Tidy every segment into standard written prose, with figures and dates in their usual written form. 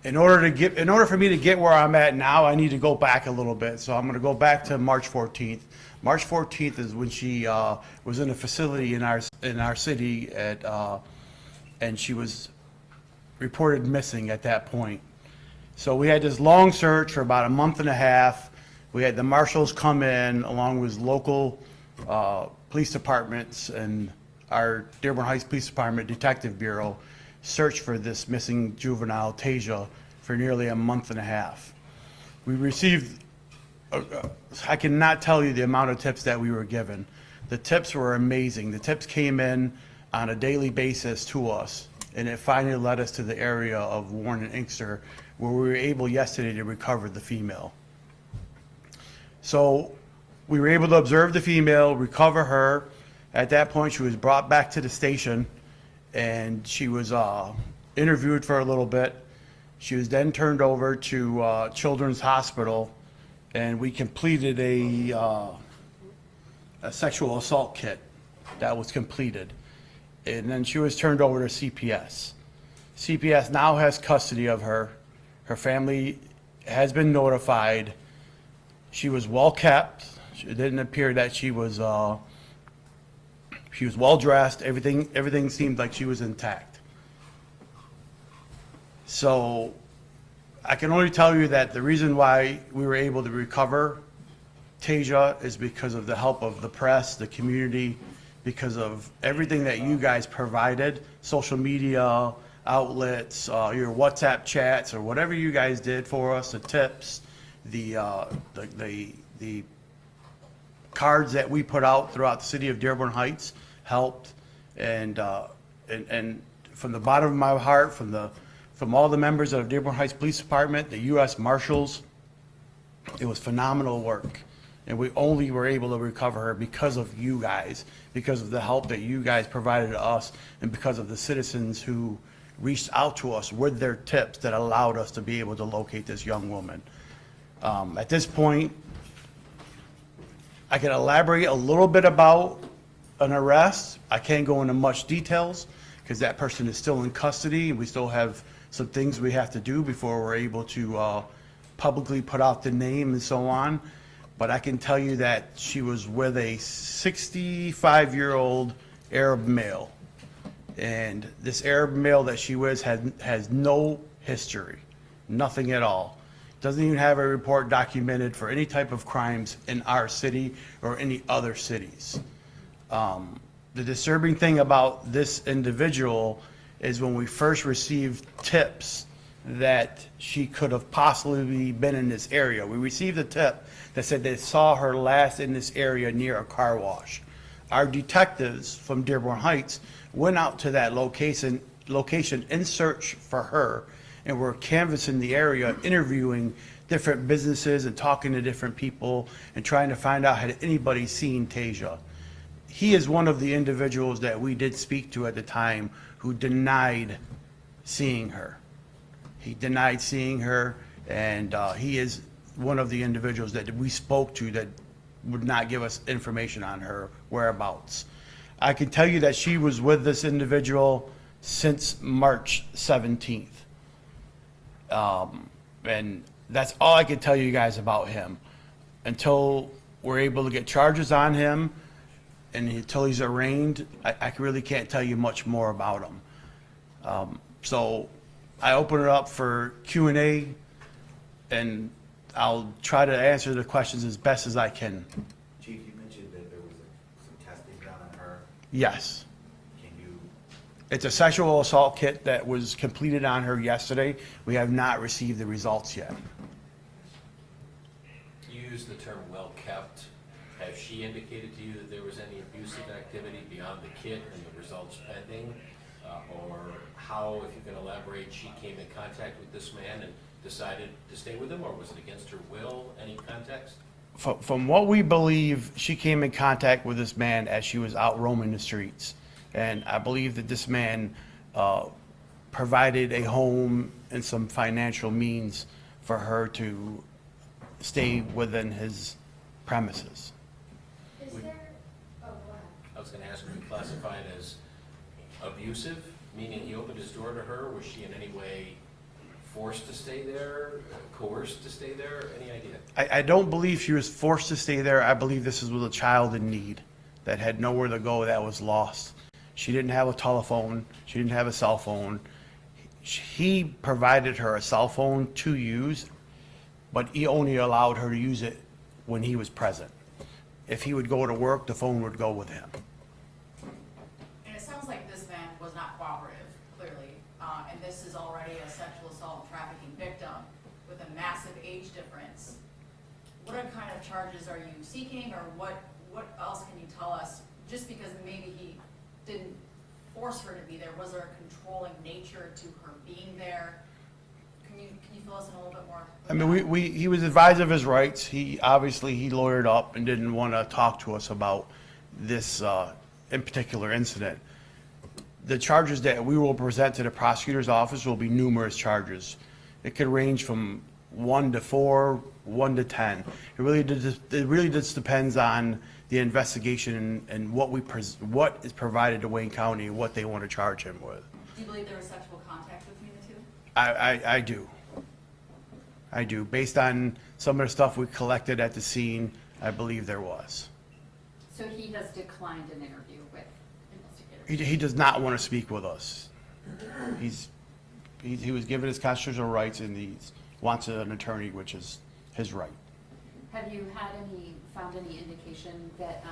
in order for me to get where I'm at now, I need to go back a little bit. So I'm going to go back to March 14th. March 14th is when she was in a facility in our city and she was reported missing at that point. So we had this long search for about a month and a half. We had the marshals come in along with local police departments and our Dearborn Heights Police Department Detective Bureau search for this missing juvenile, Tasia, for nearly a month and a half. We received, I cannot tell you the amount of tips that we were given. The tips were amazing. The tips came in on a daily basis to us, and it finally led us to the area of Warren and Inkster, where we were able yesterday to recover the female. So we were able to observe the female, recover her. At that point, she was brought back to the station, and she was interviewed for a little bit. She was then turned over to Children's Hospital, and we completed a sexual assault kit that was completed. And then she was turned over to CPS. CPS now has custody of her. Her family has been notified. She was well kept. It didn't appear that she was well dressed. Everything seemed like she was intact. So I can only tell you that the reason why we were able to recover Tasia is because of the help of the press, the community, because of everything that you guys provided, social media outlets, your WhatsApp chats, or whatever you guys did for us, the tips, the cards that we put out throughout the city of Dearborn Heights helped, and from the bottom of my heart, from all the members of Dearborn Heights Police Department, the U.S. Marshals, it was phenomenal work. And we only were able to recover her because of you guys, because of the help that you guys provided to us, and because of the citizens who reached out to us with their tips that allowed us to be able to locate this young woman. At this point, I can elaborate a little bit about an arrest. I can't go into much details because that person is still in custody, and we still have some things we have to do before we're able to publicly put out the name and so on. But I can tell you that she was with a 65-year-old Arab male. And this Arab male that she was has no history, nothing at all. Doesn't even have a report documented for any type of crimes in our city or any other cities. The disturbing thing about this individual is when we first received tips that she could have possibly been in this area. We received a tip that said they saw her last in this area near a car wash. Our detectives from Dearborn Heights went out to that location in search for her, and were canvassing the area, interviewing different businesses and talking to different people and trying to find out had anybody seen Tasia. He is one of the individuals that we did speak to at the time who denied seeing her. He denied seeing her, and he is one of the individuals that we spoke to that would not give us information on her whereabouts. I can tell you that she was with this individual since March 17th. And that's all I can tell you guys about him. Until we're able to get charges on him and until he's arraigned, I really can't tell you much more about him. So I open it up for Q&A, and I'll try to answer the questions as best as I can. Chief, you mentioned that there was some testing done on her. Yes. Can you? It's a sexual assault kit that was completed on her yesterday. We have not received the results yet. You used the term well kept. Has she indicated to you that there was any abusive activity beyond the kit and the results pending? Or how, if you can elaborate, she came in contact with this man and decided to stay with him, or was it against her will? Any context? From what we believe, she came in contact with this man as she was out roaming the streets. And I believe that this man provided a home and some financial means for her to stay within his premises. Is there, oh, go ahead. I was going to ask, were you classified as abusive, meaning he opened his door to her? Was she in any way forced to stay there, coerced to stay there? Any idea? I don't believe she was forced to stay there. I believe this was a child in need that had nowhere to go, that was lost. She didn't have a telephone. She didn't have a cell phone. He provided her a cell phone to use, but he only allowed her to use it when he was present. If he would go to work, the phone would go with him. And it sounds like this man was not cooperative, clearly, and this is already a sexual assault and trafficking victim with a massive age difference. What kind of charges are you seeking, or what else can you tell us? Just because maybe he didn't force her to be there, was there a controlling nature to her being there? Can you fill us in a little bit more? I mean, he was advised of his rights. He lawyered up and didn't want to talk to us about this in particular incident. The charges that we will present to the prosecutor's office will be numerous charges. It could range from 1 to 4, 1 to 10. It really just depends on the investigation and what is provided to Wayne County, what they want to charge him with. Do you believe there was sexual contact between the two? I do. I do. Based on some of the stuff we collected at the scene, I believe there was. So he has declined an interview with investigators? He does not want to speak with us. He was given his constitutional rights and he wants an attorney, which is his right. Have you found any indication that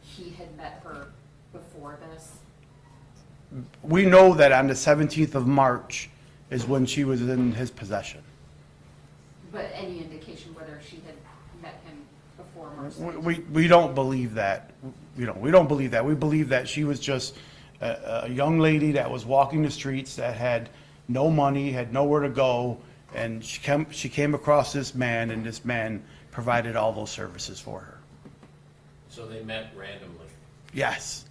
he had met her before this? We know that on the 17th of March is when she was in his possession. But any indication whether she had met him before March? We don't believe that. We don't believe that. We believe that she was just a young lady that was walking the streets that had no money, had nowhere to go, and she came across this man, and this man provided all those services for her. So they met randomly? Yes,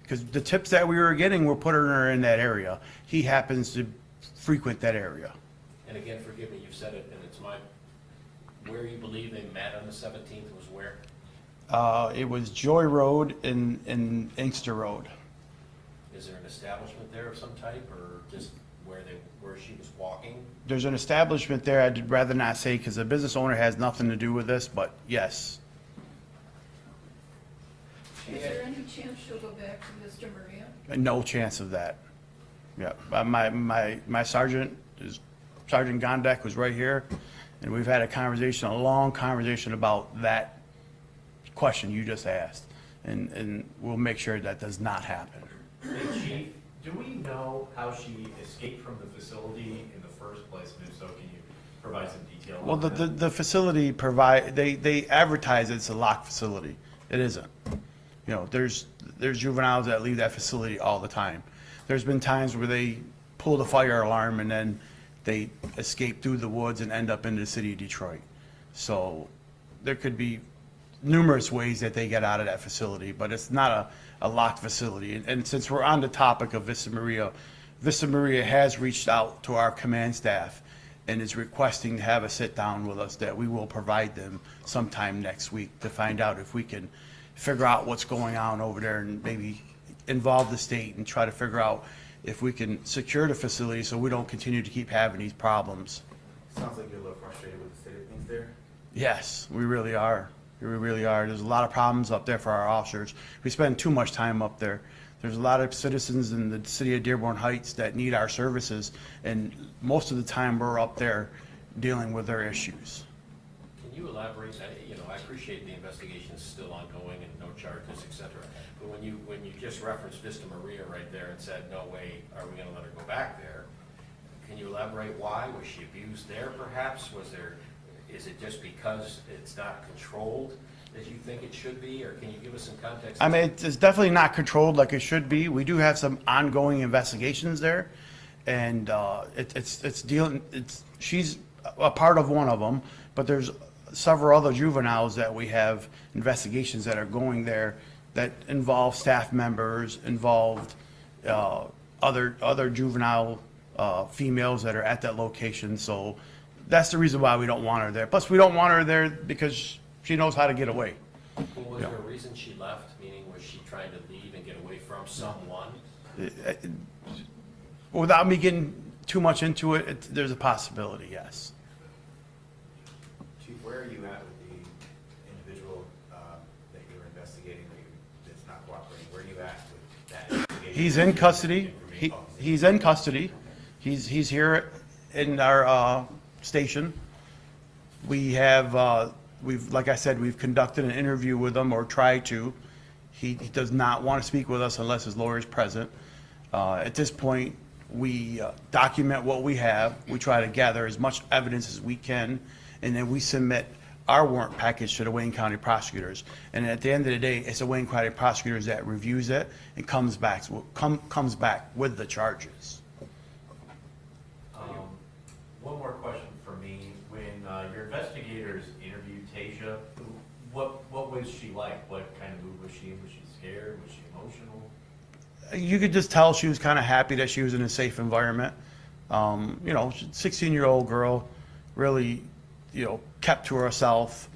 because the tips that we were getting were putting her in that area. He happens to frequent that area. And again, forgive me, you've said it, and it's where you believe they met on the 17th was where? It was Joy Road and Inkster Road. Is there an establishment there of some type, or just where she was walking? There's an establishment there, I'd rather not say, because the business owner has nothing to do with this, but yes. Is there any chance she'll go back to Mr. Maria? No chance of that. Yeah, my sergeant Sergeant Gondek was right here, and we've had a long conversation about that question you just asked, and we'll make sure that does not happen. Hey, Chief, do we know how she escaped from the facility in the first place? And if so, can you provide some detail? Well, on that? the facility they advertise it's a locked facility. It isn't. You know, there's juveniles that leave that facility all the time. There's been times where they pull the fire alarm and then they escape through the woods and end up in the city of Detroit. So there could be numerous ways that they get out of that facility, but it's not a locked facility. And since we're on the topic of Vista Maria has reached out to our command staff and is requesting to have a sit down with us that we will provide them sometime next week to find out if we can figure out what's going on over there and maybe involve the state and try to figure out if we can secure the facility so we don't continue to keep having these problems. Sounds like you're a little frustrated with the state of things there. Yes, we really are. We really are. There's a lot of problems up there for our officers. We spend too much time up there. There's a lot of citizens in the city of Dearborn Heights that need our services, and most of the time we're up there dealing with their issues. Can you elaborate? I appreciate the investigation is still ongoing and no charges, et cetera. But when you just referenced Vista Maria right there and said, no way, are we gonna let her go back there? Can you elaborate why? Was she abused there perhaps? Is it just because it's not controlled as you think it should be, or can you give us some context? I mean, it's definitely not controlled like it should be. We do have some ongoing investigations there, and she's a part of one of them, but there's several other juveniles that we have investigations that are going there that involve staff members, involved other juvenile females that are at that location. So that's the reason why we don't want her there. Plus, we don't want her there because she knows how to get away. Well, was there a reason she left? Meaning, was she trying to leave and get away from someone? Without me getting too much into it, there's a possibility, yes. Chief, where are you at with the individual that you're investigating, that's not cooperating? Where are you at with that investigation? He's in custody. He's in custody. He's here in our station. We have, like I said, we've conducted an interview with him, or tried to. He does not want to speak with us unless his lawyer is present. At this point, we document what we have. We try to gather as much evidence as we can, and then we submit our warrant package to the Wayne County prosecutors. And at the end of the day, it's the Wayne County prosecutors that reviews it and comes back with the charges. One more question for me. When your investigators interviewed Tasia, what was she like? What kind of mood was she in? Was she scared? Was she emotional? You could just tell she was kind of happy that she was in a safe environment. 16-year-old girl, really, kept to herself.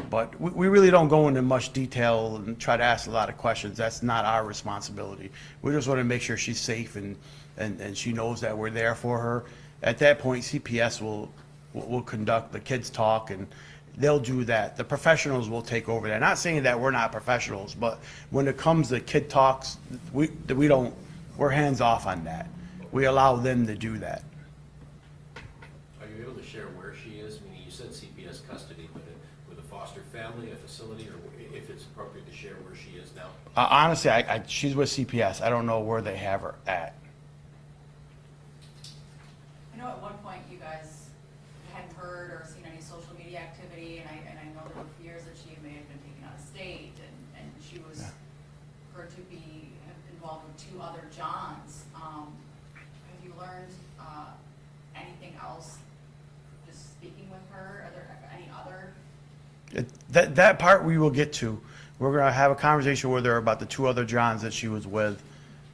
But we really don't go into much detail and try to ask a lot of questions. That's not our responsibility. We just want to make sure she's safe and she knows that we're there for her. At that point, CPS will conduct the kids talk, and they'll do that. The professionals will take over that. Not saying that we're not professionals, but when it comes to kid talks, we're hands off on that. We allow them to do that. Are you able to share where she is? I mean, you said CPS custody, but with a foster family, a facility, or if it's appropriate to share where she is now? Honestly, she's with CPS. I don't know where they have her at. I know at one point you guys hadn't heard or seen any social media activity, and I know there were fears that she may have been taken out of state, and she was heard to be involved with 2 other Johns. Have you learned anything else, just speaking with her? Are there any other? That part we will get to. We're going to have a conversation with her about the 2 other Johns that she was with.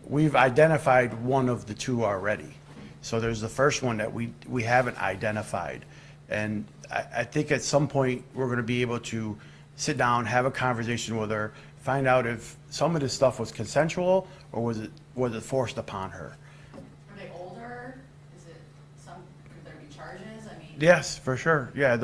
We've identified one of the 2 already. So there's the first one that we haven't identified. And I think at some point, we're going to be able to sit down, have a conversation with her, find out if some of this stuff was consensual or was it forced upon her. Are they older? Is it could there be charges? I mean. Yes, for sure. Yeah,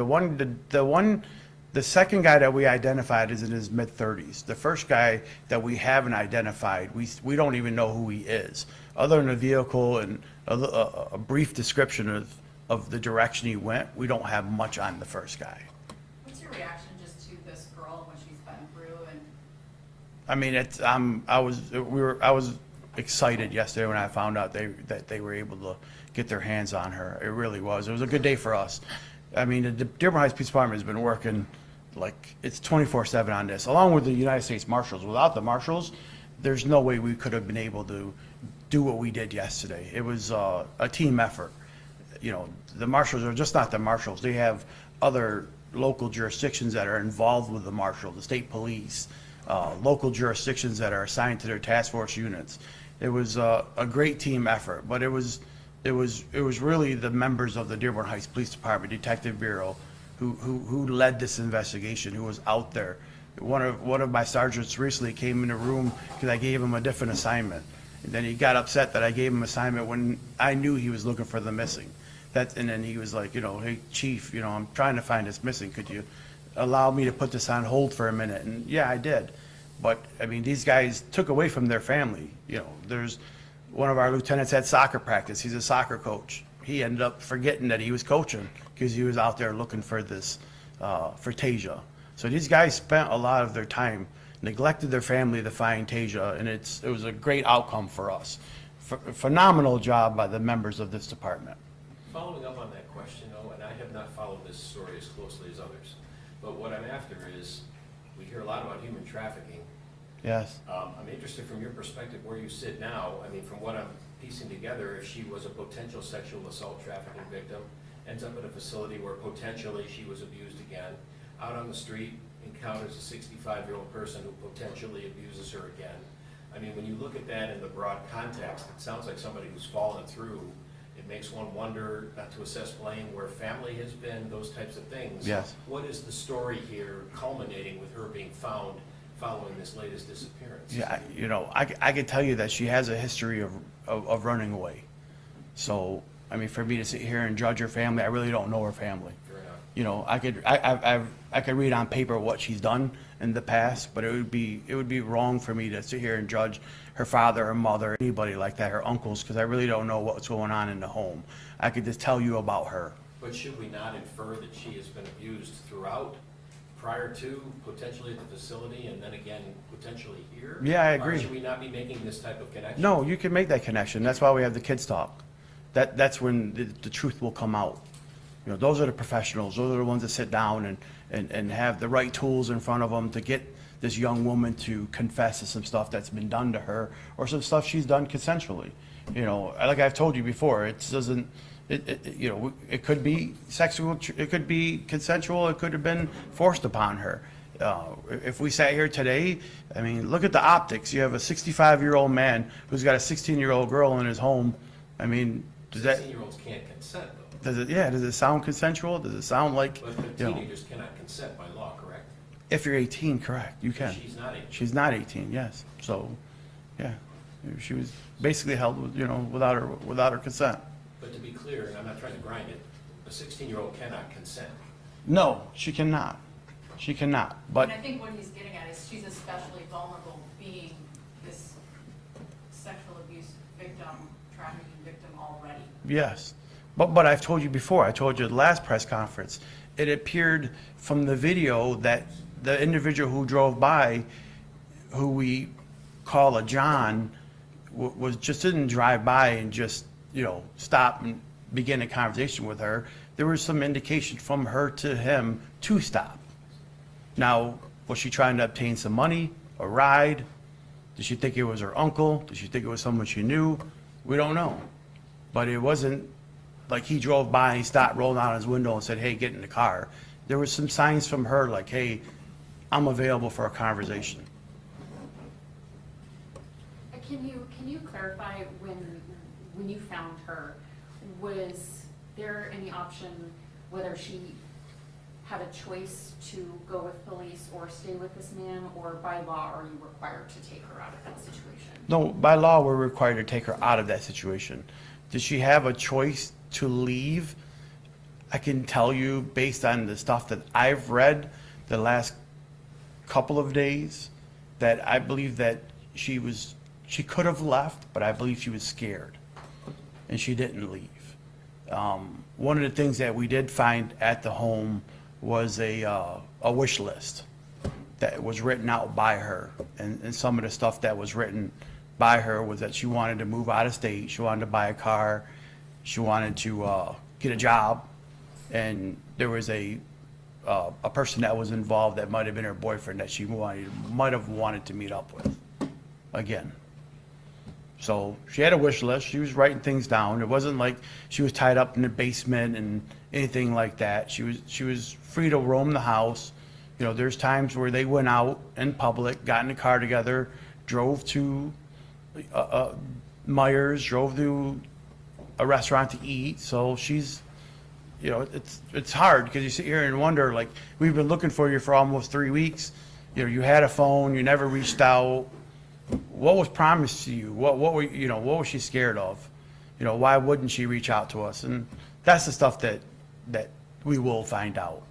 the second guy that we identified is in his mid-30s. The first guy that we haven't identified, we don't even know who he is. Other than a vehicle and a brief description of the direction he went, we don't have much on the first guy. What's your reaction just to this girl, what she's been through, and I mean, I was excited yesterday when I found out that they were able to get their hands on her. It really was. It was a good day for us. I mean, the Dearborn Heights Police Department has been working like it's 24/7 on this, along with the United States Marshals. Without the Marshals, there's no way we could have been able to do what we did yesterday. It was a team effort. The Marshals are just not the Marshals. They have other local jurisdictions that are involved with the Marshals, the state police, local jurisdictions that are assigned to their task force units. It was a great team effort, but it was really the members of the Dearborn Heights Police Department Detective Bureau who led this investigation, who was out there. One of my sergeants recently came in the room because I gave him a different assignment. And then he got upset that I gave him assignment when I knew he was looking for the missing. And then he was like, hey, Chief, I'm trying to find this missing. Could you allow me to put this on hold for a minute? And yeah, I did. But I mean, these guys took away from their family. There's one of our lieutenants had soccer practice. He's a soccer coach. He ended up forgetting that he was coaching because he was out there looking for this, for Tasia. So these guys spent a lot of their time, neglected their family to find Tasia, and it was a great outcome for us. Phenomenal job by the members of this department. Following up on that question, though, and I have not followed this story as closely as others, but what I'm after is, we hear a lot about human trafficking. Yes. I'm interested from your perspective where you sit now. I mean, from what I'm piecing together, if she was a potential sexual assault trafficking victim, ends up at a facility where potentially she was abused again, out on the street, encounters a 65-year-old person who potentially abuses her again. I mean, when you look at that in the broad context, it sounds like somebody who's fallen through. It makes one wonder, not to assess blame, where family has been, those types of things. Yes. What is the story here culminating with her being found following this latest disappearance? Yeah, I can tell you that she has a history of running away. So I mean, for me to sit here and judge her family, I really don't know her family. Fair enough. You know, I could read on paper what she's done in the past, but it would be wrong for me to sit here and judge her father, her mother, anybody like that, her uncles, because I really don't know what's going on in the home. I could just tell you about her. But should we not infer that she has been abused throughout, prior to, potentially at the facility, and then again, potentially here? Yeah, I agree. Or should we not be making this type of connection? No, you can make that connection. That's why we have the kids talk. That's when the truth will come out. You know, those are the professionals. Those are the ones that sit down and have the right tools in front of them to get this young woman to confess to some stuff that's been done to her or some stuff she's done consensually. You know, like I've told you before, it doesn't, you know, it could be sexual, it could be consensual, it could have been forced upon her. If we sat here today, I mean, look at the optics. You have a 65-year-old man who's got a 16-year-old girl in his home. I mean, does that, 16-year-olds can't consent, though. does it sound consensual? Does it sound like, But you know, teenagers cannot consent by law, correct? if you're 18, correct, you can. She's not 18. She's not 18, yes. So, yeah, she was basically held, with, you know, without her consent. But to be clear, and I'm not trying to grind it, a 16-year-old cannot consent. No, she cannot. She cannot. But And I think what he's getting at is she's especially vulnerable being this sexual abuse victim, trafficking victim already. yes, but I've told you before. I told you at the last press conference. It appeared from the video that the individual who drove by, who we call a John, was just didn't drive by and just, you know, stop and begin a conversation with her. There was some indication from her to him to stop. Now, was she trying to obtain some money, a ride? Did she think it was her uncle? Did she think it was someone she knew? We don't know. But it wasn't like he drove by and he stopped, rolled down his window and said, hey, get in the car. There was some signs from her like, hey, I'm available for a conversation. Can you clarify when you found her, was there any option whether she had a choice to go with police or stay with this man, or by law are you required to take her out of that situation? No, by law, we're required to take her out of that situation. Did she have a choice to leave? I can tell you, based on the stuff that I've read the last couple of days, that I believe that she could have left, but I believe she was scared, and she didn't leave. One of the things that we did find at the home was a wish list that was written out by her, and some of the stuff that was written by her was that she wanted to move out of state, she wanted to buy a car, she wanted to get a job, and there was a person that was involved that might have been her boyfriend that she might have wanted to meet up with again. So she had a wish list. She was writing things down. It wasn't like she was tied up in the basement and anything like that. She was free to roam the house. You know, there's times where they went out in public, got in the car together, drove to Myers, drove to a restaurant to eat. So she's, you know, it's hard because you sit here and wonder, like, we've been looking for you for almost 3 weeks. You know, you had a phone, you never reached out. What was promised to you? What were, you know, what was she scared of? You know, why wouldn't she reach out to us? And that's the stuff that we will find out.